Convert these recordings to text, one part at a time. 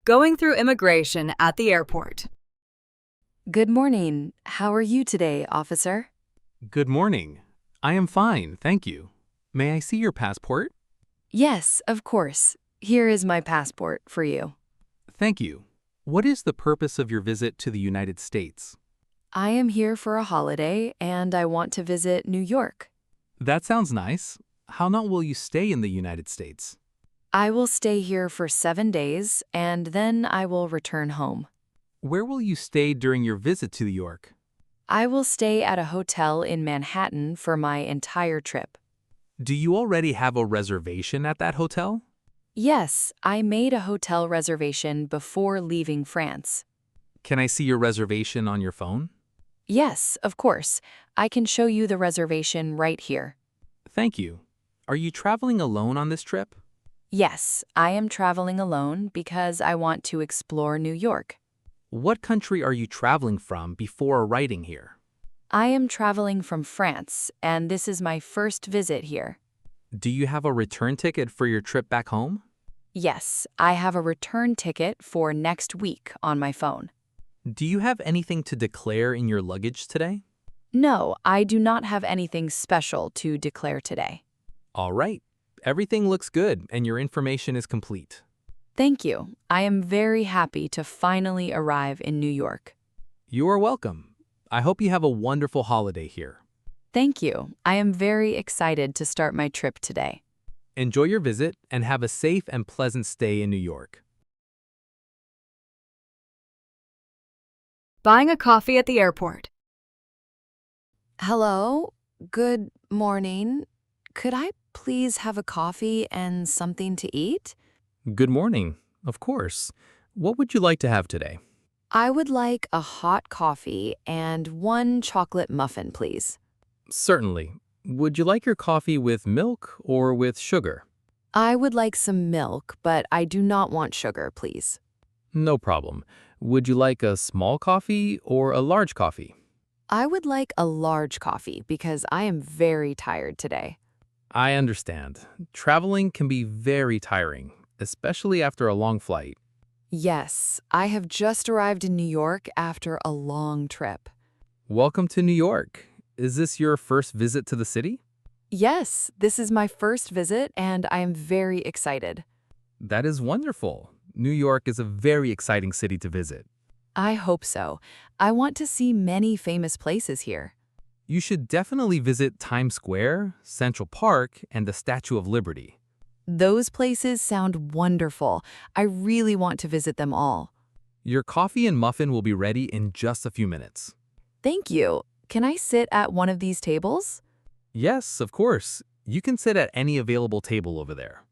Going through immigration at the airport. Good morning. How are you today, officer? Good morning. I am fine, thank you. May I see your passport? Yes, of course. Here is my passport for you. Thank you. What is the purpose of your visit to the United States? I am here for a holiday and I want to visit New York. That sounds nice. How long will you stay in the United States? I will stay here for 7 days and then I will return home. Where will you stay during your visit to New York? I will stay at a hotel in Manhattan for my entire trip. Do you already have a reservation at that hotel? Yes, I made a hotel reservation before leaving France. Can I see your reservation on your phone? Yes, of course. I can show you the reservation right here. Thank you. Are you traveling alone on this trip? Yes, I am traveling alone because I want to explore New York. What country are you traveling from before arriving here? I am traveling from France, and this is my first visit here. Do you have a return ticket for your trip back home? Yes, I have a return ticket for next week on my phone. Do you have anything to declare in your luggage today? No, I do not have anything special to declare today. All right. Everything looks good and your information is complete. Thank you. I am very happy to finally arrive in New York. You are welcome. I hope you have a wonderful holiday here. Thank you. I am very excited to start my trip today. Enjoy your visit and have a safe and pleasant stay in New York. Buying a coffee at the airport. Hello, good morning. Could I please have a coffee and something to eat? Good morning. Of course. What would you like to have today? I would like a hot coffee and 1 chocolate muffin, please. Certainly. Would you like your coffee with milk or with sugar? I would like some milk, but I do not want sugar, please. No problem. Would you like a small coffee or a large coffee? I would like a large coffee because I am very tired today. I understand. Traveling can be very tiring, especially after a long flight. Yes, I have just arrived in New York after a long trip. Welcome to New York. Is this your first visit to the city? Yes, this is my first visit and I am very excited. That is wonderful. New York is a very exciting city to visit. I hope so. I want to see many famous places here. You should definitely visit Times Square, Central Park, and the Statue of Liberty. Those places sound wonderful. I really want to visit them all. Your coffee and muffin will be ready in just a few minutes. Thank you. Can I sit at one of these tables? Yes, of course. You can sit at any available table over there.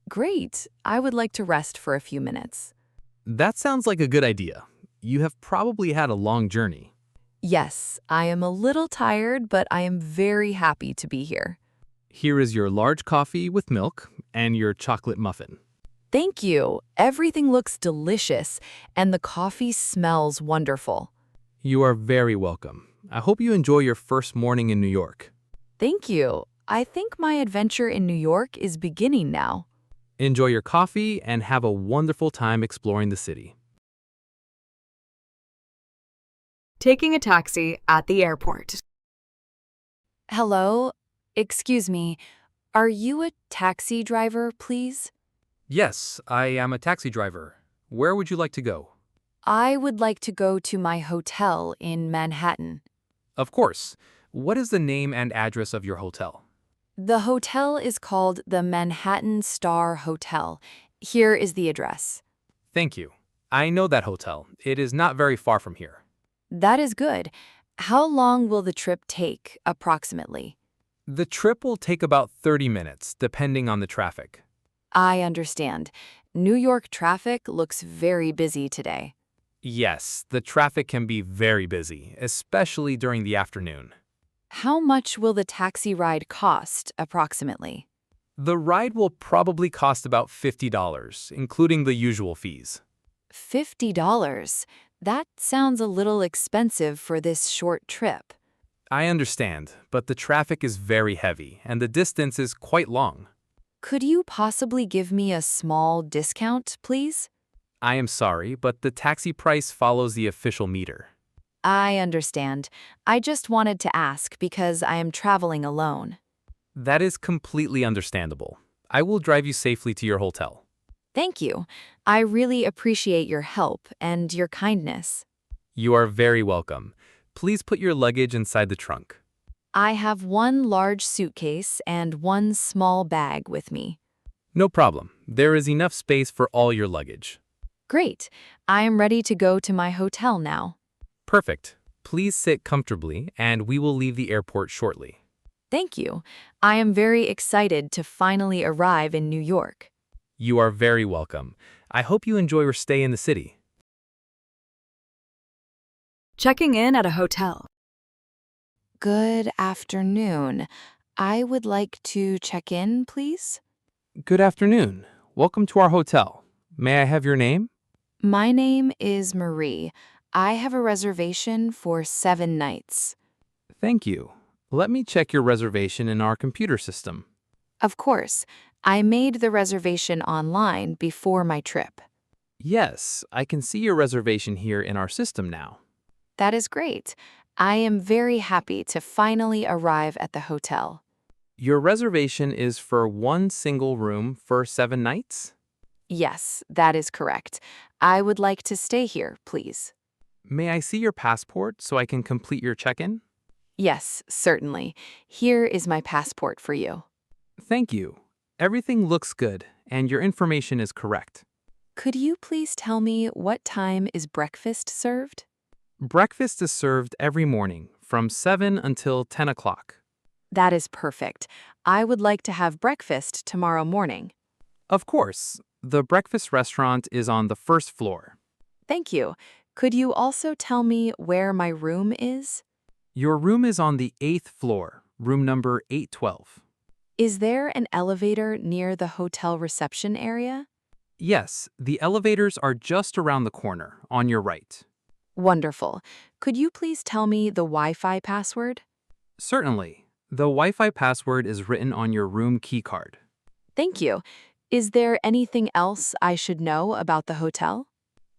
Great. I would like to rest for a few minutes. That sounds like a good idea. You have probably had a long journey. Yes, I am a little tired, but I am very happy to be here. Here is your large coffee with milk and your chocolate muffin. Thank you. Everything looks delicious, and the coffee smells wonderful. You are very welcome. I hope you enjoy your first morning in New York. Thank you. I think my adventure in New York is beginning now. Enjoy your coffee and have a wonderful time exploring the city. Taking a taxi at the airport. Hello? Excuse me. Are you a taxi driver, please? Yes, I am a taxi driver. Where would you like to go? I would like to go to my hotel in Manhattan. Of course. What is the name and address of your hotel? The hotel is called the Manhattan Star Hotel. Here is the address. Thank you. I know that hotel. It is not very far from here. That is good. How long will the trip take, approximately? The trip will take about 30 minutes, depending on the traffic. I understand. New York traffic looks very busy today. Yes, the traffic can be very busy, especially during the afternoon. How much will the taxi ride cost, approximately? The ride will probably cost about $50, including the usual fees. $50? That sounds a little expensive for this short trip. I understand, but the traffic is very heavy and the distance is quite long. Could you possibly give me a small discount, please? I am sorry, but the taxi price follows the official meter. I understand. I just wanted to ask because I am traveling alone. That is completely understandable. I will drive you safely to your hotel. Thank you. I really appreciate your help and your kindness. You are very welcome. Please put your luggage inside the trunk. I have one large suitcase and one small bag with me. No problem. There is enough space for all your luggage. Great. I am ready to go to my hotel now. Perfect. Please sit comfortably, and we will leave the airport shortly. Thank you. I am very excited to finally arrive in New York. You are very welcome. I hope you enjoy your stay in the city. Checking in at a hotel. Good afternoon. I would like to check in, please. Good afternoon. Welcome to our hotel. May I have your name? My name is Marie. I have a reservation for 7 nights. Thank you. Let me check your reservation in our computer system. Of course, I made the reservation online before my trip. Yes, I can see your reservation here in our system now. That is great. I am very happy to finally arrive at the hotel. Your reservation is for one single room for 7 nights? Yes, that is correct. I would like to stay here, please. May I see your passport so I can complete your check-in? Yes, certainly. Here is my passport for you. Thank you. Everything looks good, and your information is correct. Could you please tell me what time is breakfast served? Breakfast is served every morning from 7 until 10 o'clock. That is perfect. I would like to have breakfast tomorrow morning. Of course, the breakfast restaurant is on the first floor. Thank you. Could you also tell me where my room is? Your room is on the 8th floor, room number 812. Is there an elevator near the hotel reception area? Yes, the elevators are just around the corner, on your right. Wonderful. Could you please tell me the Wi-Fi password? Certainly. The Wi-Fi password is written on your room keycard. Thank you. Is there anything else I should know about the hotel?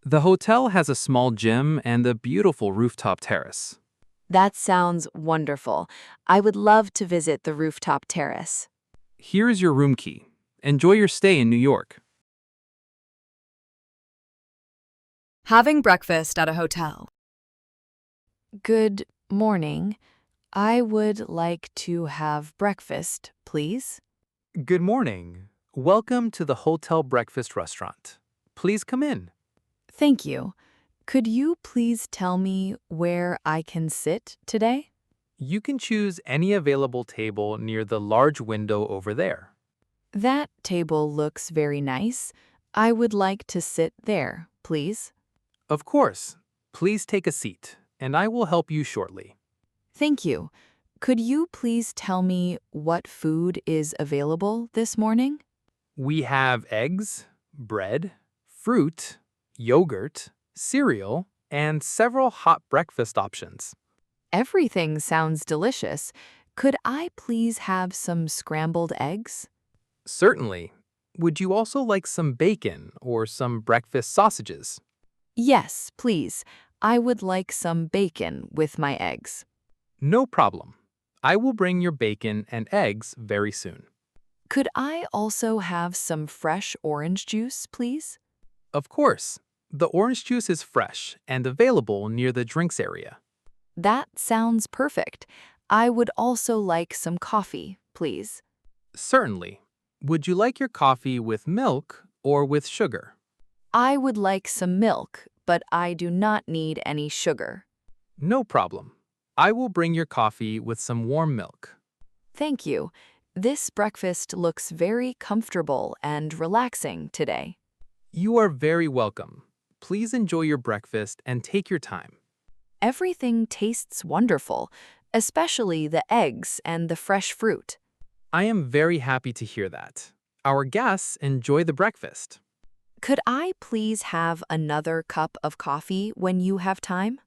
The hotel has a small gym and a beautiful rooftop terrace. That sounds wonderful. I would love to visit the rooftop terrace. Here is your room key. Enjoy your stay in New York. Having breakfast at a hotel. Good morning. I would like to have breakfast, please. Good morning. Welcome to the Hotel Breakfast Restaurant. Please come in. Thank you. Could you please tell me where I can sit today? You can choose any available table near the large window over there. That table looks very nice. I would like to sit there, please. Of course. Please take a seat, and I will help you shortly. Thank you. Could you please tell me what food is available this morning? We have eggs, bread, fruit, yogurt, cereal, and several hot breakfast options. Everything sounds delicious. Could I please have some scrambled eggs? Certainly. Would you also like some bacon or some breakfast sausages? Yes, please. I would like some bacon with my eggs. No problem. I will bring your bacon and eggs very soon. Could I also have some fresh orange juice, please? Of course. The orange juice is fresh and available near the drinks area. That sounds perfect. I would also like some coffee, please. Certainly. Would you like your coffee with milk or with sugar? I would like some milk, but I do not need any sugar. No problem. I will bring your coffee with some warm milk. Thank you. This breakfast looks very comfortable and relaxing today. You are very welcome. Please enjoy your breakfast and take your time. Everything tastes wonderful, especially the eggs and the fresh fruit. I am very happy to hear that. Our guests enjoy the breakfast. Could I please have another cup of coffee when you have time?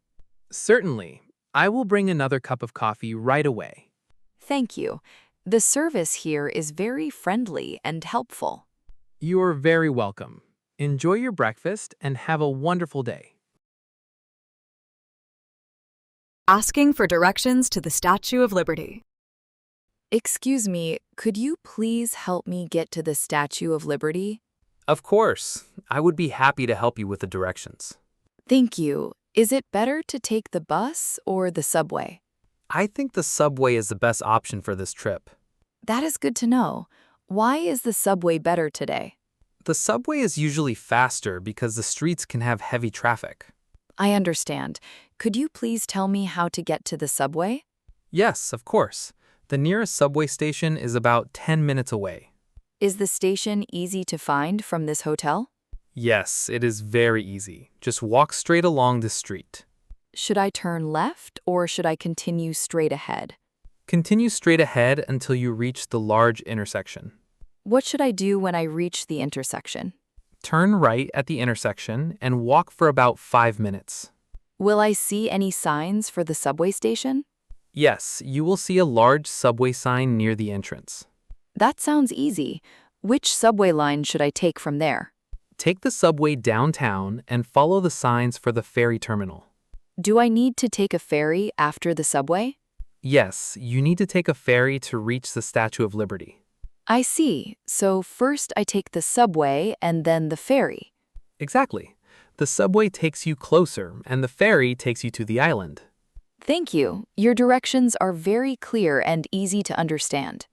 Certainly. I will bring another cup of coffee right away. Thank you. The service here is very friendly and helpful. You are very welcome. Enjoy your breakfast and have a wonderful day. Asking for directions to the Statue of Liberty. Excuse me, could you please help me get to the Statue of Liberty? Of course, I would be happy to help you with the directions. Thank you. Is it better to take the bus or the subway? I think the subway is the best option for this trip. That is good to know. Why is the subway better today? The subway is usually faster because the streets can have heavy traffic. I understand. Could you please tell me how to get to the subway? Yes, of course. The nearest subway station is about 10 minutes away. Is the station easy to find from this hotel? Yes, it is very easy. Just walk straight along this street. Should I turn left or should I continue straight ahead? Continue straight ahead until you reach the large intersection. What should I do when I reach the intersection? Turn right at the intersection and walk for about 5 minutes. Will I see any signs for the subway station? Yes, you will see a large subway sign near the entrance. That sounds easy. Which subway line should I take from there? Take the subway downtown and follow the signs for the ferry terminal. Do I need to take a ferry after the subway? Yes, you need to take a ferry to reach the Statue of Liberty. I see. So first I take the subway and then the ferry. Exactly. The subway takes you closer and the ferry takes you to the island. Thank you. Your directions are very clear and easy to understand.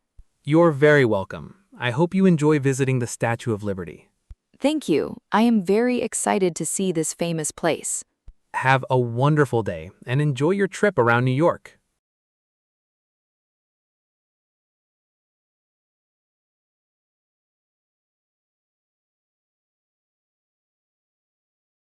You're very welcome. I hope you enjoy visiting the Statue of Liberty. Thank you. I am very excited to see this famous place. Have a wonderful day and enjoy your trip around New York.